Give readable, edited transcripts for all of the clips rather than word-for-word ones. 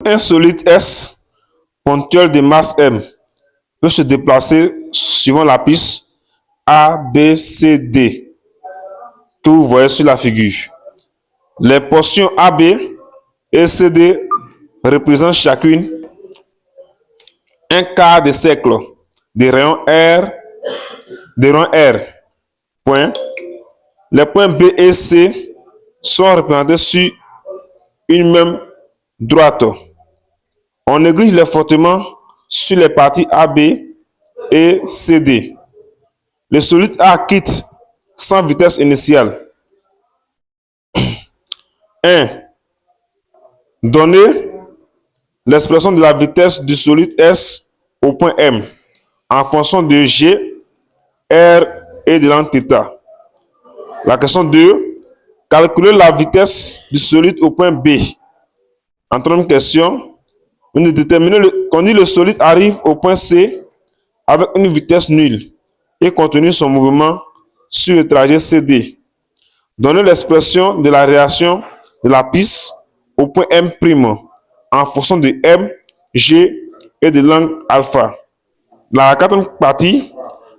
un solide S ponctuel de masse M peut se déplacer suivant la piste A, B, C, D que vous voyez sur la figure. Les portions AB et CD représentent chacune un quart de cercle des rayons R. Point. Les points B et C sont représentés sur une même droite. On néglige les frottements sur les parties AB et CD. Le solide A quitte sans vitesse initiale. 1. Donnez l'expression de la vitesse du solide S au point M en fonction de G, R et de l'angle θ. La question 2. Calculer la vitesse du solide au point B. En troisième question, on dit le solide arrive au point C avec une vitesse nulle et continue son mouvement sur le trajet CD. Donnez l'expression de la réaction de la piste au point M' en fonction de M, G et de l'angle alpha. Dans la quatrième partie,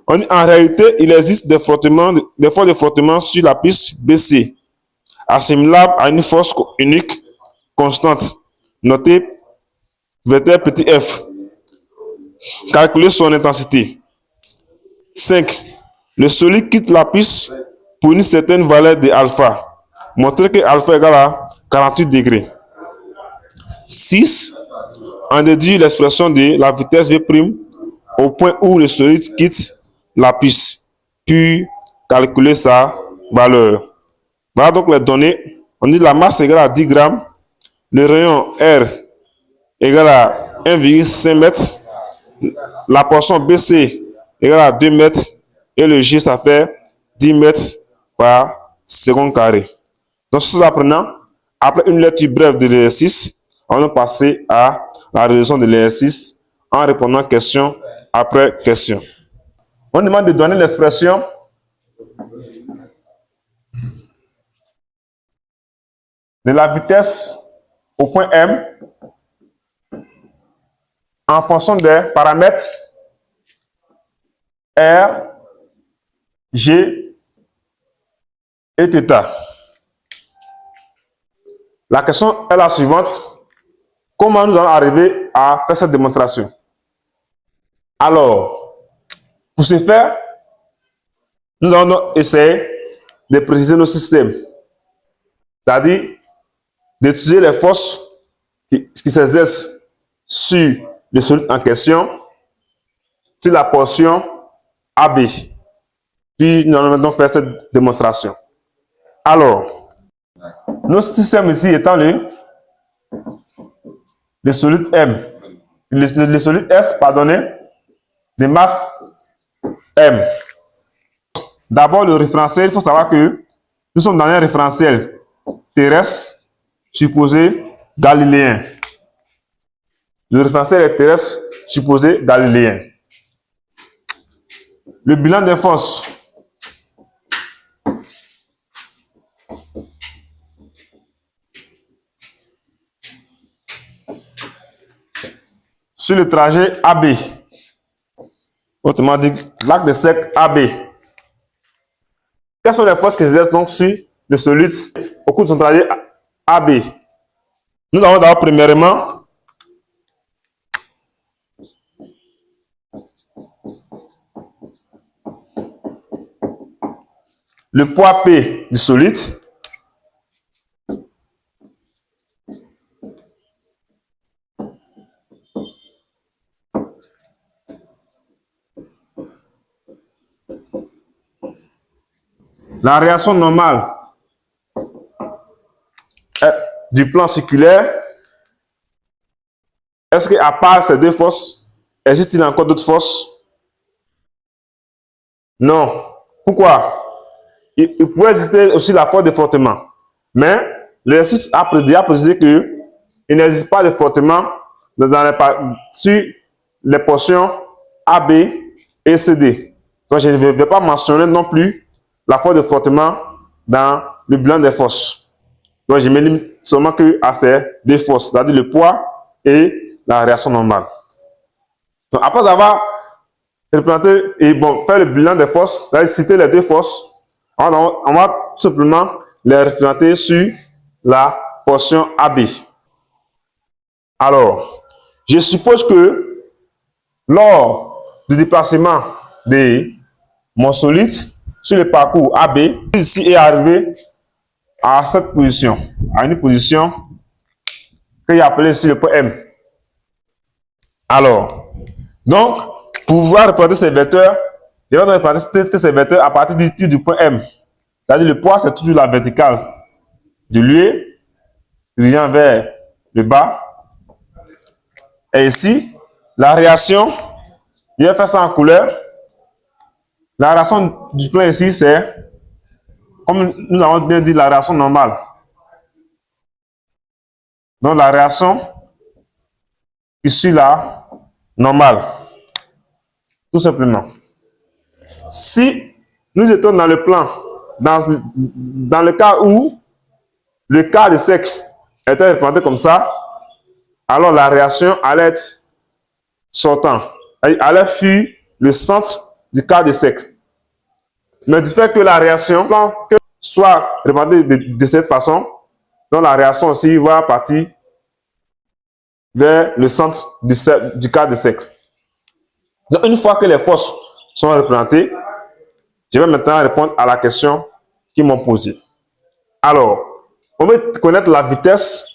on dit en réalité, il existe des forces de frottement sur la piste BC, assimilables à une force unique constante, notée vecteur petit f. Calculer son intensité. 5. Le solide quitte la piste pour une certaine valeur de alpha. Montrer que alpha égale à 48 degrés. 6. En déduire l'expression de la vitesse V' au point où le solide quitte la piste, puis calculer sa valeur. Voilà donc les données. On dit la masse égale à 10 grammes, le rayon R égale à 1,5 m, la portion BC égale à 2 mètres et le G ça fait 10 mètres par seconde carré. Donc, ces apprenants, après une lecture brève de l'exercice, on va passer à la résolution de l'exercice en répondant question après question. On demande de donner l'expression de la vitesse au point M en fonction des paramètres R, G et θ. La question est la suivante. Comment nous allons arriver à faire cette démonstration? Alors, pour ce faire, nous allons essayer de préciser nos systèmes. C'est-à-dire d'étudier les forces qui s'exercent sur le solide en question, sur la portion AB. Puis nous allons maintenant faire cette démonstration. Alors, nos systèmes ici étant le solide M, le solide S, pardonnez, de masse M. D'abord, le référentiel, il faut savoir que nous sommes dans un référentiel terrestre supposé galiléen. Le référentiel est terrestre supposé galiléen. Le bilan des forces. Sur le trajet AB. Autrement dit, l'arc de cercle AB. Quelles sont les forces qui s'exercent donc sur le solide au cours de son trajet AB? Nous avons d'abord premièrement le poids P du solide. La réaction normale du plan circulaire. Est-ce qu'à part ces deux forces, existe-t-il encore d'autres forces? Non. Pourquoi? Il pourrait exister aussi la force de frottement. Mais l'exercice a précisé qu'il n'existe pas de frottement sur les portions AB et CD. Donc je ne vais pas mentionner non plus la force de frottement dans le bilan des forces. Donc je me limite seulement à ces deux forces, c'est-à-dire le poids et la réaction normale. Donc, après avoir représenté et faire le bilan des forces, citer les deux forces, on va tout simplement les représenter sur la portion AB. Alors, je suppose que lors du déplacement de mon solide sur le parcours AB, ici est arrivé à cette position, à une position que j'ai appelée ici le point M. Alors, donc, pour pouvoir représenter ces vecteurs, je vais représenter ces vecteurs à partir du point M. C'est-à-dire le poids, c'est toujours la verticale de l'UE, dirigeant vers le bas. Et ici, la réaction, je vais faire ça en couleur. La réaction du plan ici, c'est, comme nous avons bien dit, la réaction normale. Donc, la réaction ici, là, normale. Tout simplement. Si nous étions dans le plan, dans le cas où le quart de cercle était représenté comme ça, alors la réaction allait être sortant. Elle allait fuir le centre du quart de cercle. Mais du fait que la réaction soit représentée de cette façon, donc la réaction aussi va partir vers le centre du quart de cercle. Donc une fois que les forces sont représentées, je vais maintenant répondre à la question qu'ils m'ont posée. Alors, on veut connaître la vitesse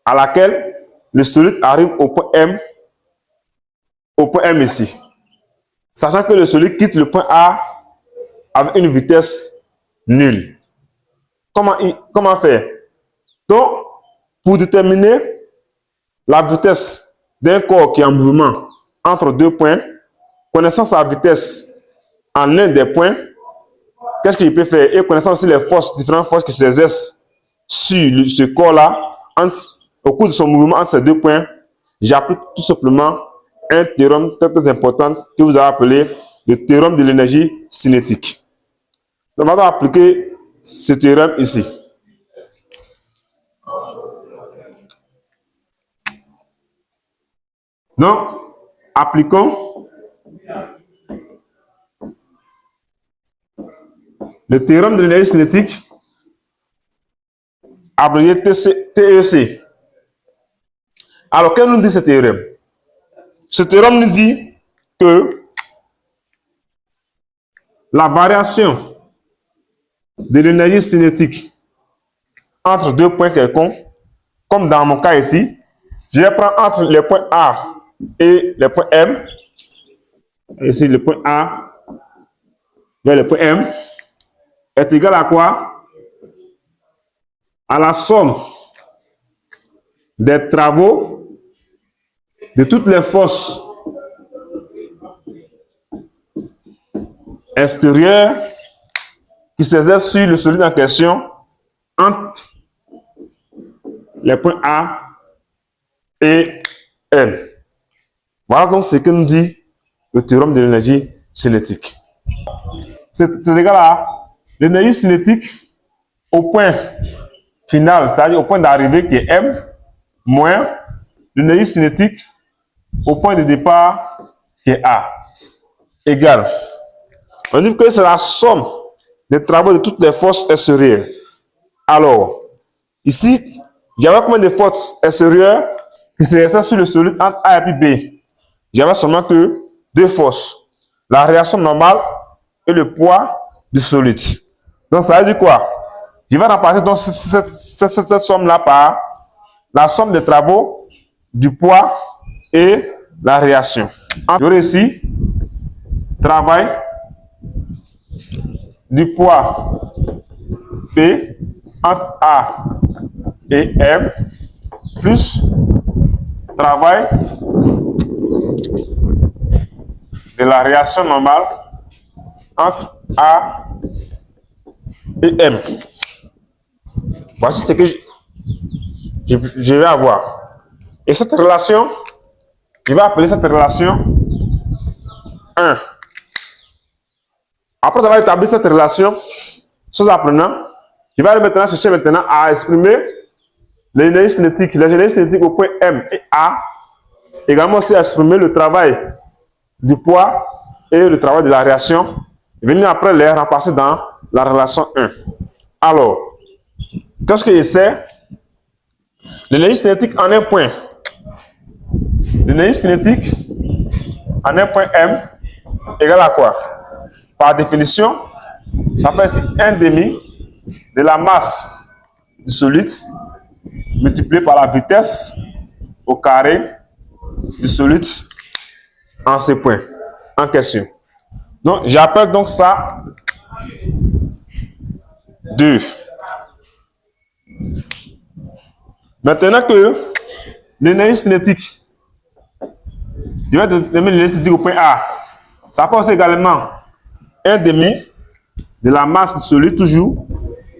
à laquelle le solide arrive au point M ici. Sachant que le solide quitte le point A avec une vitesse nulle. Comment faire? Donc, pour déterminer la vitesse d'un corps qui est en mouvement entre deux points, connaissant sa vitesse en un des points, qu'est-ce qu'il peut faire? Et connaissant aussi les forces, différentes forces qui s'exercent sur ce corps-là, au cours de son mouvement entre ces deux points, j'applique tout simplement un théorème très important que vous avez appelé le théorème de l'énergie cinétique. Donc, on va appliquer ce théorème ici. Donc, appliquons le théorème de l'énergie cinétique, abrégé TEC. Alors, qu'est-ce que nous dit ce théorème? Ce théorème nous dit que la variation de l'énergie cinétique entre deux points quelconques, comme dans mon cas ici, je vais prendre entre les points A et les points M, ici le point A vers le point M, est égal à quoi? À la somme des travaux de toutes les forces extérieures qui s'exercent sur le solide en question entre les points A et M. Voilà donc ce que nous dit le théorème de l'énergie cinétique. C'est égal à l'énergie cinétique au point final, c'est-à-dire au point d'arrivée qui est M, moins l'énergie cinétique au point de départ qui est A, égale. On dit que c'est la somme des travaux de toutes les forces extérieures. Alors, ici, j'avais combien de forces extérieures qui s'exercent sur le solide entre A et B? J'avais seulement que deux forces. La réaction normale et le poids du solide. Donc, ça veut dire quoi? Je vais remplacer donc cette somme-là par la somme des travaux, du poids et la réaction. J'aurai ici travail du poids P entre A et M plus travail de la réaction normale entre A et M. Voici ce que je vais avoir. Et cette relation, je vais appeler cette relation 1. Après avoir établi cette relation, sans apprenant, je vais maintenant chercher maintenant à exprimer l'énergie cinétique au point M et A également aussi exprimer le travail du poids et le travail de la réaction. Venir après les remplacer dans la relation 1. Alors, qu'est-ce que je sais? L'énergie cinétique en un point. L'énergie cinétique en un point M égale à quoi? Par définition, ça fait ici 1 demi de la masse du solide multiplié par la vitesse au carré du solide en ce point en question. Donc, j'appelle donc ça 2. Maintenant que l'énergie cinétique, je vais déterminer l'énergie cinétique au point A. Ça fait aussi également 1 demi de la masse du solide, toujours,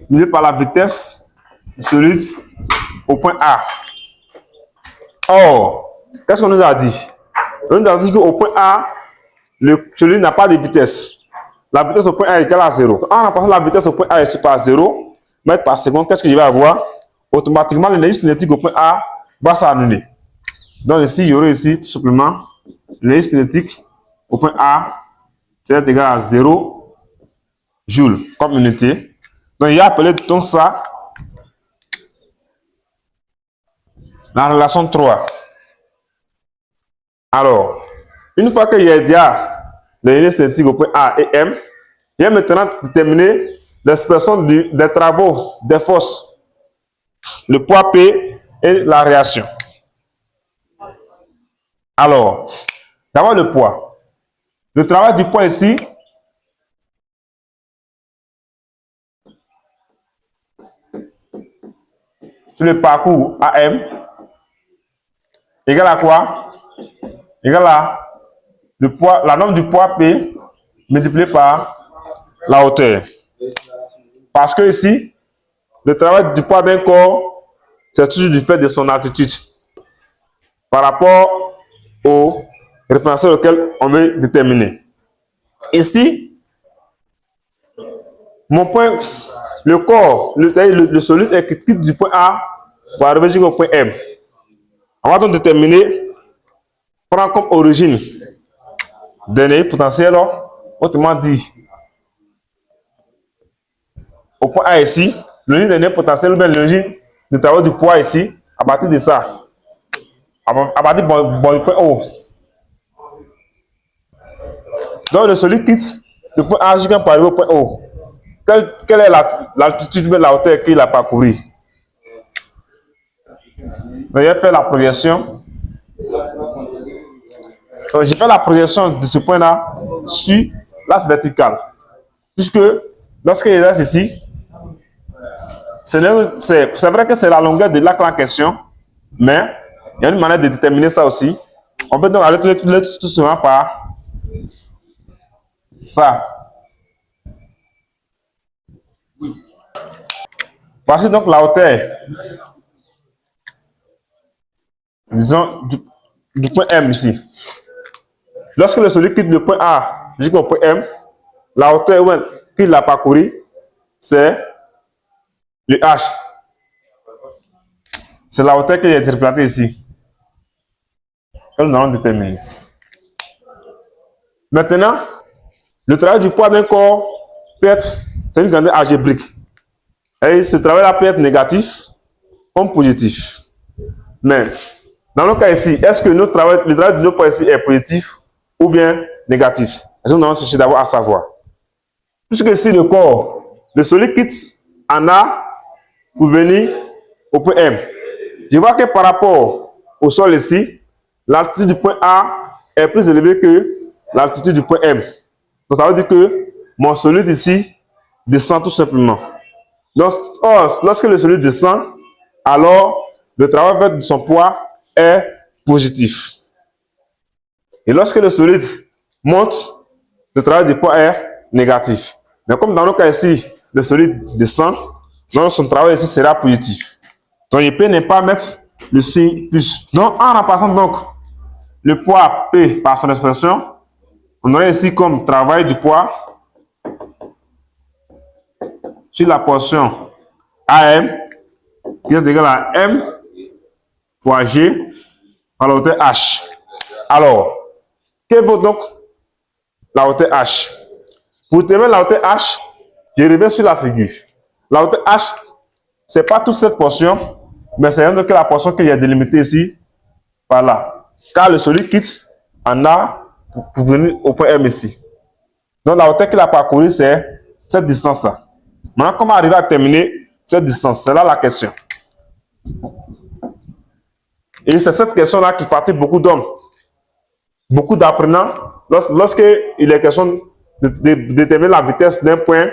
multiplié par la vitesse du solide au point A. Or, qu'est-ce qu'on nous a dit? On nous a dit qu'au point A, le solide n'a pas de vitesse. La vitesse au point A est égale à 0. Quand on remplace la vitesse au point A ici par 0 mètres par seconde, qu'est-ce que je vais avoir? Automatiquement, l'énergie cinétique au point A va s'annuler. Donc ici, il y aurait ici tout simplement l'énergie cinétique au point A, c'est égal à 0 joule comme unité. Donc il a appelé donc ça la relation 3. Alors, une fois que j'ai déjà l'énergie cinétique au point A et M, je vais maintenant déterminer l'expression des travaux, des forces, le poids P et la réaction. Alors, d'abord le poids. Le travail du poids ici, sur le parcours AM, égale à quoi? Égale à le poids, la norme du poids P multiplié par la hauteur. Parce que ici, le travail du poids d'un corps, c'est toujours du fait de son altitude par rapport au référentiel auquel on veut déterminer. Ici, mon point, le corps, le solide est qui quitte du point A pour arriver jusqu'au point M. On va donc déterminer, prendre comme origine d'énergie potentielle, autrement dit, au point A ici, l'origine d'énergie potentielle ou bien l'origine du travail du poids ici, à partir de ça, à partir du point O. Donc le solide quitte le point A jusqu'à arriver au point O. Quelle est l'altitude de la hauteur qu'il a parcouru? Donc, j'ai fait la projection. Donc, j'ai fait la projection de ce point-là sur l'axe vertical. Puisque lorsque il reste ici, c'est vrai que c'est la longueur de l'arc en question, mais il y a une manière de déterminer ça aussi. On peut donc aller tout simplement par ça. Voici donc la hauteur, disons, du point M ici. Lorsque le solide quitte le point A jusqu'au point M, la hauteur qu'il a parcouru, c'est le H. C'est la hauteur que j'ai interprétée ici, que nous allons déterminer. Maintenant, le travail du poids d'un corps peut être, c'est une grandeur algébrique. Et ce travail-là peut être négatif comme positif. Mais, dans le cas ici, est-ce que le travail de nos poids ici est positif ou bien négatif? Est-ce que nous allons chercher d'abord à savoir. Puisque ici, le corps, le solide quitte en A pour venir au point M. Je vois que par rapport au sol ici, l'altitude du point A est plus élevée que l'altitude du point M. Donc, ça veut dire que mon solide ici descend tout simplement. Donc, lorsque le solide descend, alors le travail fait de son poids est positif. Et lorsque le solide monte, le travail du poids est négatif. Mais comme dans le cas ici, le solide descend, donc son travail ici sera positif. Donc, je peux ne pas mettre le signe plus. Donc, en remplaçant donc le poids P par son expression, on aurait ici comme travail du poids sur la portion AM qui est égal à M fois G par la hauteur H. Alors, quelle vaut donc la hauteur H? Pour déterminer la hauteur H, je reviens sur la figure. La hauteur H, ce n'est pas toute cette portion, mais c'est que la portion que j'ai délimitée ici, par là. Car le solide quitte en A pour venir au point M ici. Donc la hauteur qu'il a parcourue, c'est cette distance-là. Maintenant, comment arriver à terminer cette distance? C'est là la question. Et c'est cette question-là qui fatigue beaucoup d'hommes, beaucoup d'apprenants, lorsqu'il est question de déterminer la vitesse d'un point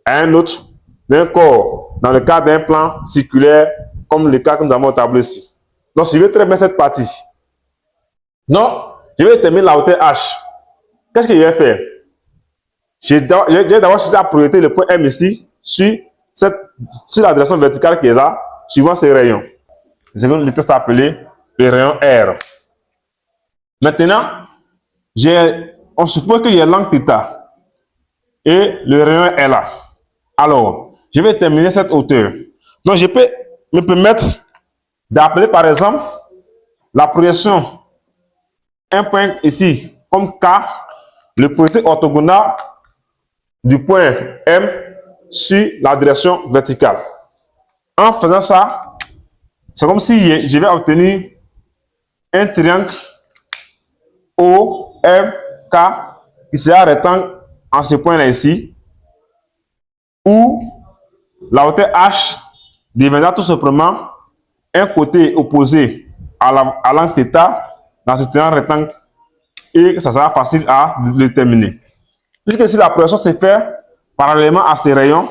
à un autre, d'un corps, dans le cas d'un plan circulaire, comme le cas que nous avons au tableau ici. Donc, je vais très bien cette partie. Donc, je vais déterminer la hauteur H. Qu'est-ce que je vais faire? J'ai d'abord cherché à projeter le point M ici sur la direction verticale qui est là, suivant ces rayons. C'est comme le test appelé le rayon R. Maintenant, on suppose qu'il y a l'angle θ et le rayon est là. Alors, je vais terminer cette hauteur. Donc, je peux me permettre d'appeler par exemple la projection, un point ici, comme K, le projeté orthogonal du point M sur la direction verticale. En faisant ça, c'est comme si je vais obtenir un triangle OMK qui sera rectangle en ce point-là ici, où la hauteur H deviendra tout simplement un côté opposé à l'angle θ dans ce triangle rectangle, et ça sera facile à déterminer. Puisque si la projection se fait parallèlement à ces rayons,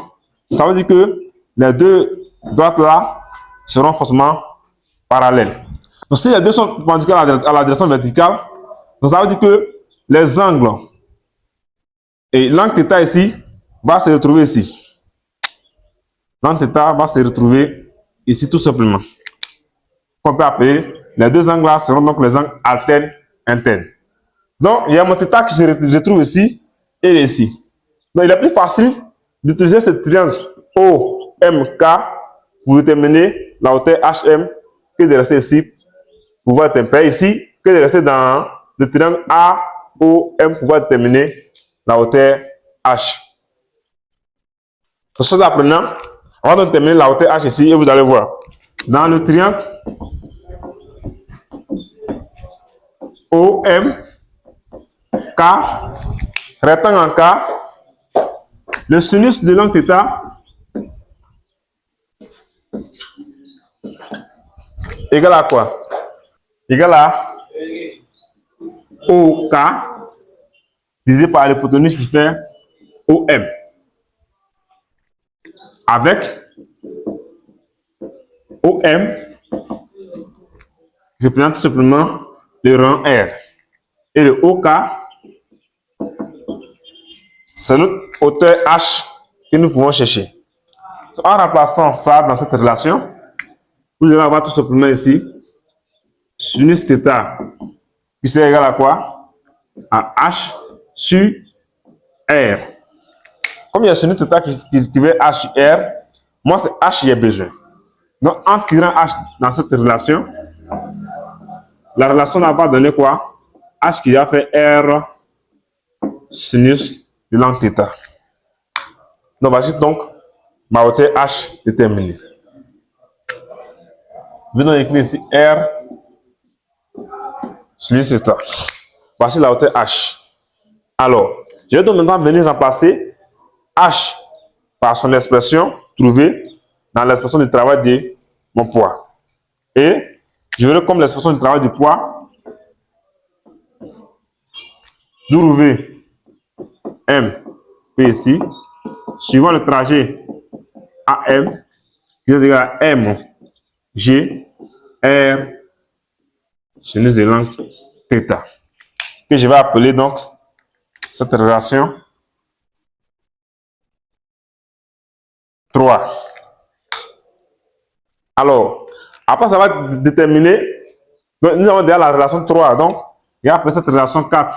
ça veut dire que les deux droites là seront forcément parallèles. Donc si les deux sont perpendiculaires à la direction verticale, donc ça veut dire que les angles et l'angle θ ici va se retrouver ici. L'angle θ va se retrouver ici tout simplement. On peut appeler les deux angles là seront donc les angles alternes internes. Donc il y a mon θ qui se retrouve ici et ici. Donc il est plus facile d'utiliser ce triangle OMK pour déterminer la hauteur HM que de rester ici pour pouvoir déterminer ici, que de rester dans le triangle AOM pour pouvoir déterminer la hauteur H. Pour ceux apprenants, on va déterminer la hauteur H ici et vous allez voir. Dans le triangle OM, K, rectangle en K, le sinus de l'angle θ égale à quoi? Égale à OK divisé par l'hypoténuse qui fait OM. Avec OM, je prends tout simplement le rang R. Et le OK, c'est notre hauteur H que nous pouvons chercher. En remplaçant ça dans cette relation, vous allez avoir tout simplement ici sinus θ qui sera égal à quoi? À H sur R. Comme il y a sinus θ qui veut H sur R, moi c'est H j'ai besoin. Donc en tirant H dans cette relation, la relation va donner quoi? H qui a fait R sinus de l'angle θ. Donc voici donc ma hauteur H déterminée. Venons écrire ici R sinus θ. Voici la hauteur H. Alors, je vais donc maintenant venir remplacer H par son expression trouvée dans l'expression du travail de mon poids. Et je verrai comme l'expression du travail du poids W M P ici, suivant le trajet AM, qui est égal à M G R sinus de l'angle θ. Que je vais appeler donc cette relation 3. Alors, après ça va déterminer, donc, nous avons déjà la relation 3, donc il y a après cette relation 4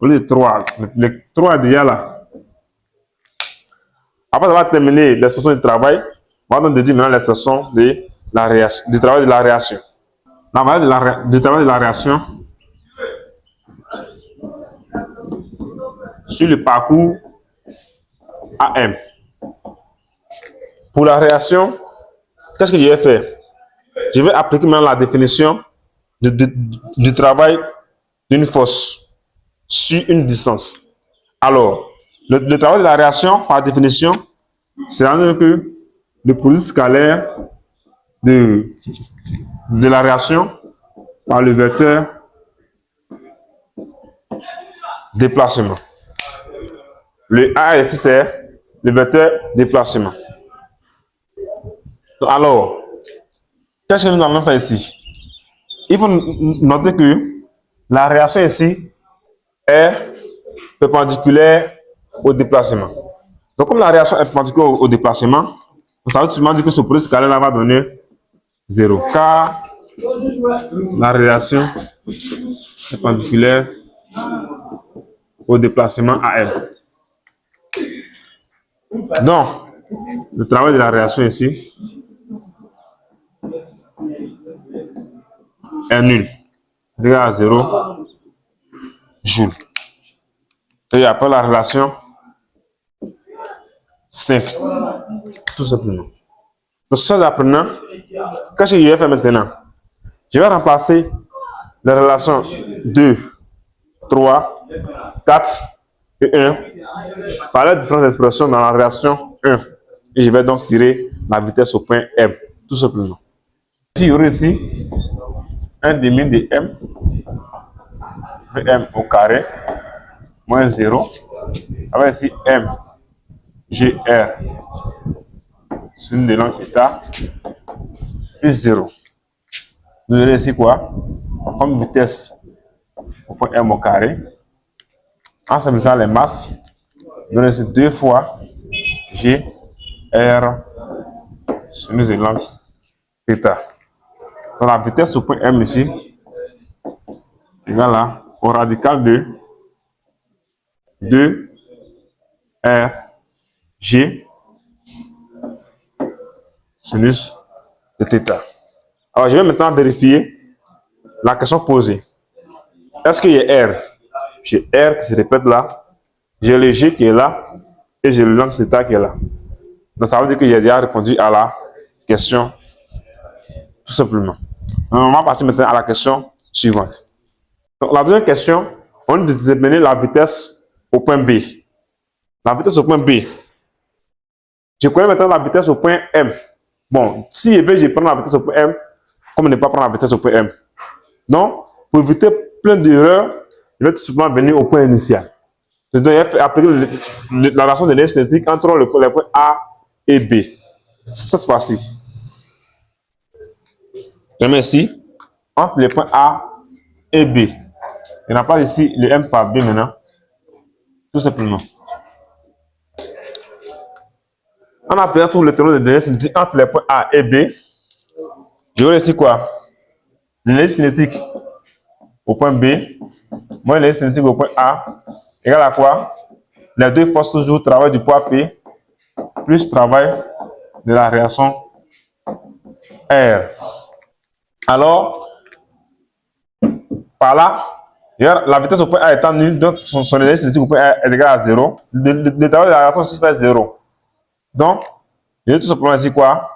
au lieu de 3. Le 3 est déjà là. Après ça va terminer l'expression du travail, on va donc déduire maintenant l'expression de du travail de la réaction. La valeur du travail de la réaction sur le parcours AM. Pour la réaction, qu'est-ce que je vais faire? Je vais appliquer maintenant la définition du travail d'une force sur une distance. Alors, le travail de la réaction, par définition, c'est que le produit scalaire de la réaction par le vecteur déplacement. Le A ici, c'est le vecteur déplacement. Alors, qu'est-ce que nous allons faire ici? Il faut noter que la réaction ici est perpendiculaire au déplacement. Donc, comme la réaction est perpendiculaire au déplacement, ça veut seulement dire que ce produit scalaire là va donner 0. Car la réaction est perpendiculaire au déplacement AM. Donc, le travail de la réaction ici est nul. Égal à 0 joules. Et après la relation 5. Tout simplement. Donc, sans apprenant, qu'est-ce que je vais faire maintenant? Je vais remplacer les relations 2, 3, 4 et 1 par les différentes expressions dans la relation 1. Et je vais donc tirer la vitesse au point M. Tout simplement. Ici, il y aurait ici 1 demi de M, Vm au carré, moins 0, avec ici M, Gr, sur une des langues θ, plus 0. Nous aurons ici quoi? Comme vitesse au point M au carré. En simplifiant les masses, nous aurons ici 2 fois G, R, sur une des langues θ. Donc la vitesse au point M ici, égale au radical de 2 R G sinus de θ. Alors, je vais maintenant vérifier la question posée. Est-ce qu'il y a R? J'ai R qui se répète là, j'ai le G qui est là, et j'ai le langue θ qui est là. Donc, ça veut dire que j'ai déjà répondu à la question, tout simplement. On va passer maintenant à la question suivante. Donc, la deuxième question, on doit déterminer la vitesse au point B. La vitesse au point B. Je connais maintenant la vitesse au point M. Bon, si je prends la vitesse au point M, comme ne pas prendre la vitesse au point M. Donc, pour éviter plein d'erreurs, je vais tout simplement venir au point initial. Je dois appliquer la relation de l'énergie cinétique entre les points A et B. Cette fois-ci, je mets ici, entre les points A et B. Je remplace ici le M par B maintenant. Tout simplement. En appliquant tous les termes de l'énergie cinétique entre les points A et B, j'aurai ici quoi? L'énergie cinétique au point B, moins l'énergie cinétique au point A, égale à quoi? Les deux forces toujours travail du poids P, plus travail de la réaction R. Alors, par là, la vitesse au point A étant nulle, donc son énergie cinétique au point A est égal à 0. Le travail de la réaction aussi fait 0. Donc, je vais tout simplement dire quoi?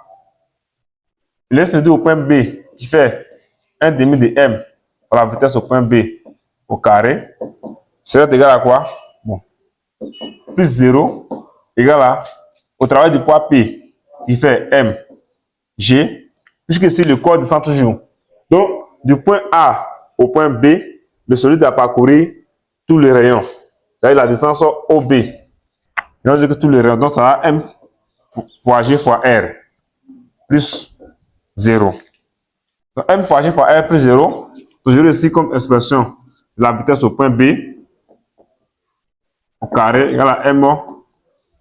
L'énergie cinétique au point B qui fait 1 demi de M par la vitesse au point B au carré, c'est égal à quoi? Bon. Plus 0 égale au travail du poids P qui fait M, G, puisque ici le corps descend toujours. Donc, du point A au point B, le solide a parcouru tous les rayons. C'est-à-dire la distance OB. On va dire que tous les rayons. Donc, ça va M fois G fois R plus 0. Donc, M fois G fois R plus 0. Je vais ici comme expression la vitesse au point B au carré égale à M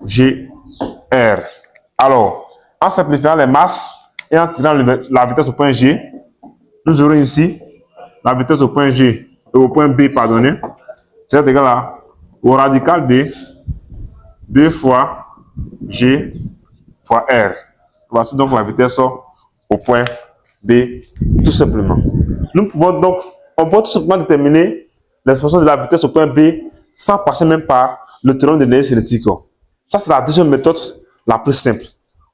G R. Alors, en simplifiant les masses et en tirant la vitesse au point G, nous aurons ici la vitesse au point G et au point B, pardonnez, c'est égal au radical de 2 fois G fois R. Voici donc la vitesse au point B, tout simplement. Nous pouvons donc, on peut tout simplement déterminer l'expression de la vitesse au point B sans passer même par le théorème de l'énergie cinétique. Ça, c'est la deuxième méthode la plus simple.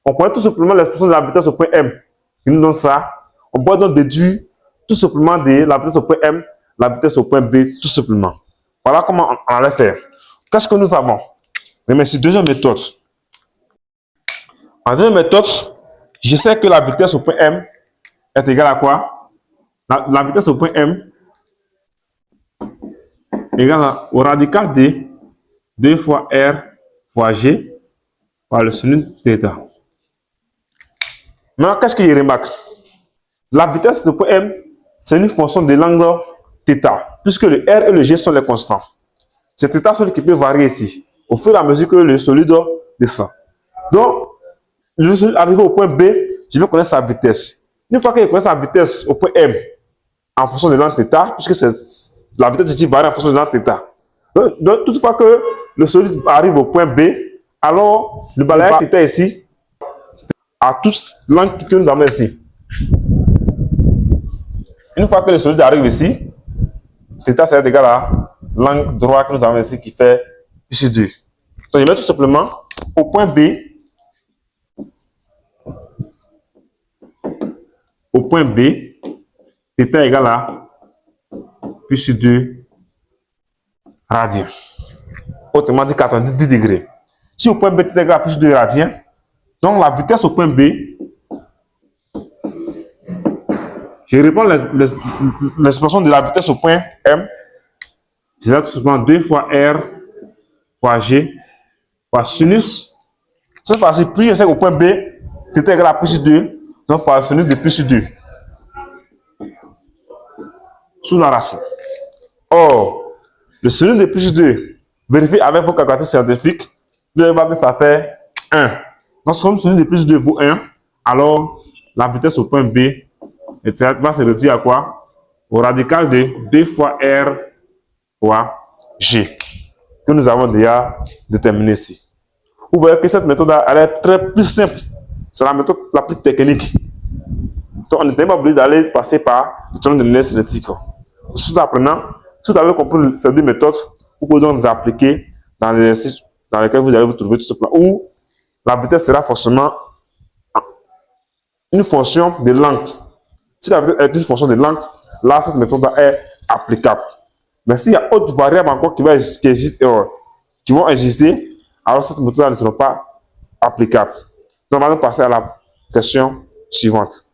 On connaît tout simplement l'expression de la vitesse au point M qui nous donne ça. On peut donc déduire tout simplement de la vitesse au point M, la vitesse au point B, tout simplement. Voilà comment on allait faire. Qu'est-ce que nous avons? Mais c'est deuxième méthode. En deuxième méthode, je sais que la vitesse au point M est égale à quoi? La vitesse au point M est égale au radical de 2 fois R fois G par le sinus θ. Maintenant, qu'est-ce que je remarque? La vitesse du point M, c'est une fonction de l'angle θ, puisque le R et le G sont les constants. C'est θ seul qui peut varier ici, au fur et à mesure que le solide descend. Donc, le solide arrivé au point B, je vais connaître sa vitesse. Une fois que je connais sa vitesse au point M, en fonction de l'angle θ, puisque la vitesse ici varie en fonction de l'angle θ. Donc, toutefois que le solide arrive au point B, alors le balayage θ ici à tous l'angle que nous avons ici. Une fois que le solide arrive ici, θ c'est égal à l'angle droit que nous avons ici qui fait pi sur 2. Donc je mets tout simplement au point B, θ égale à pi sur 2 radiens. Autrement dit 90 degrés. Si au point B θ égale à pi sur 2 radiens, donc la vitesse au point B, je reprends l'expression de la vitesse au point M, c'est tout simplement 2 fois R fois G fois sinus. Cette fois-ci, plus je sais qu'au point B, θ égale à pi sur 2, donc fois le sinus de pi sur 2. Sous la racine. Or, le sinus de pi sur 2, vérifiez avec vos calculateurs scientifiques, vous allez voir que ça fait 1. Donc, si le sinus de pi sur 2 vaut 1, alors la vitesse au point B va se réduire à quoi? Au radical de 2 fois R fois G, que nous avons déjà déterminé ici. Vous voyez que cette méthode elle est très plus simple. C'est la méthode la plus technique. Donc, on n'est pas obligé d'aller passer par le théorème de l'énergie cinétique. Si vous avez compris ces deux méthodes, vous pouvez donc les appliquer dans les exercices dans lesquels vous allez vous trouver tout simplement, où la vitesse sera forcément une fonction de l'angle. Si la vitesse est une fonction de l'angle, là, cette méthode est applicable. Mais s'il y a d'autres variables encore qui vont exister, alors cette méthode ne sera pas applicable. Donc, on va passer à la question suivante.